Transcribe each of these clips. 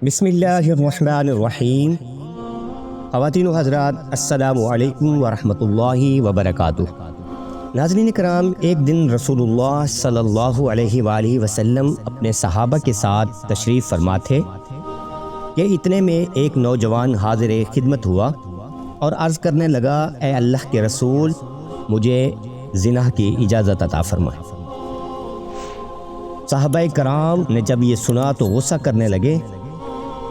بسم اللہ الرحمن الرحیم۔ خواتین و حضرات، السلام علیکم ورحمۃ اللہ وبرکاتہ۔ ناظرین کرام، ایک دن رسول اللہ صلی اللہ علیہ وآلہ وسلم اپنے صحابہ کے ساتھ تشریف فرما تھے کہ اتنے میں ایک نوجوان حاضر خدمت ہوا اور عرض کرنے لگا، اے اللہ کے رسول، مجھے زنا کی اجازت عطا فرمائے۔ صحابہ کرام نے جب یہ سنا تو غصہ کرنے لگے۔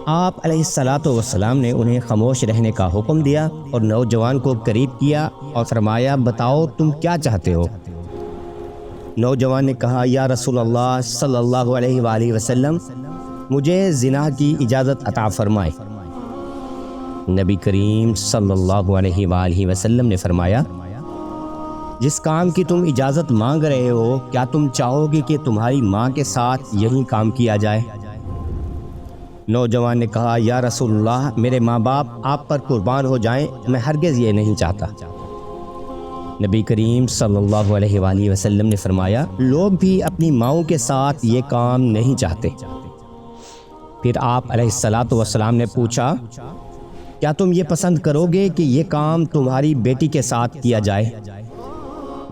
آپ علیہ الصلاۃ والسلام نے انہیں خاموش رہنے کا حکم دیا اور نوجوان کو قریب کیا اور فرمایا، بتاؤ تم کیا چاہتے ہو؟ نوجوان نے کہا، یا رسول اللہ صلی اللہ علیہ وآلہ وسلم، مجھے زنا کی اجازت عطا فرمائے۔ نبی کریم صلی اللہ علیہ وآلہ وسلم نے فرمایا، جس کام کی تم اجازت مانگ رہے ہو، کیا تم چاہو گے کہ تمہاری ماں کے ساتھ یہی کام کیا جائے؟ نوجوان نے کہا، یا رسول اللہ، میرے ماں باپ آپ پر قربان ہو جائیں، میں ہرگز یہ نہیں چاہتا۔ نبی کریم صلی اللہ علیہ وآلہ وسلم نے فرمایا، لوگ بھی اپنی ماؤں کے ساتھ یہ کام نہیں چاہتے۔ پھر آپ علیہ الصلاۃ والسلام نے پوچھا، کیا تم یہ پسند کرو گے کہ یہ کام تمہاری بیٹی کے ساتھ کیا جائے؟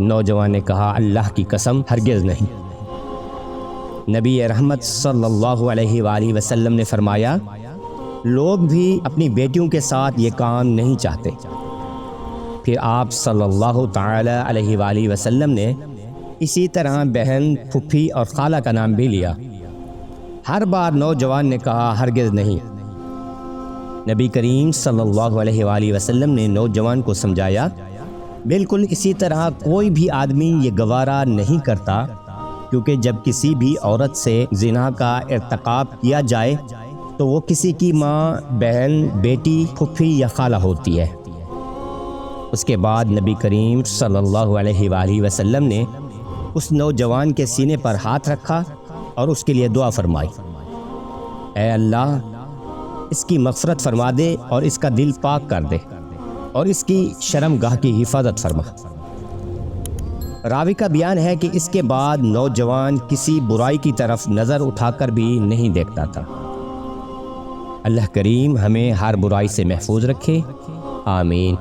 نوجوان نے کہا، اللہ کی قسم، ہرگز نہیں۔ نبی رحمت صلی اللہ علیہ وآلہ وسلم نے فرمایا، لوگ بھی اپنی بیٹیوں کے ساتھ یہ کام نہیں چاہتے۔ پھر آپ صلی اللہ تعالی علیہ وآلہ وسلم نے اسی طرح بہن، پھپھی اور خالہ کا نام بھی لیا۔ ہر بار نوجوان نے کہا، ہرگز نہیں۔ نبی کریم صلی اللہ علیہ وآلہ وسلم نے نوجوان کو سمجھایا، بالکل اسی طرح کوئی بھی آدمی یہ گوارا نہیں کرتا، کیونکہ جب کسی بھی عورت سے زنا کا ارتکاب کیا جائے تو وہ کسی کی ماں، بہن، بیٹی، پھپھی یا خالہ ہوتی ہے۔ اس کے بعد نبی کریم صلی اللہ علیہ وآلہ وسلم نے اس نوجوان کے سینے پر ہاتھ رکھا اور اس کے لیے دعا فرمائی، اے اللہ، اس کی مغفرت فرما دے اور اس کا دل پاک کر دے اور اس کی شرم گاہ کی حفاظت فرما۔ راوی کا بیان ہے کہ اس کے بعد نوجوان کسی برائی کی طرف نظر اٹھا کر بھی نہیں دیکھتا تھا۔ اللہ کریم ہمیں ہر برائی سے محفوظ رکھے، آمین۔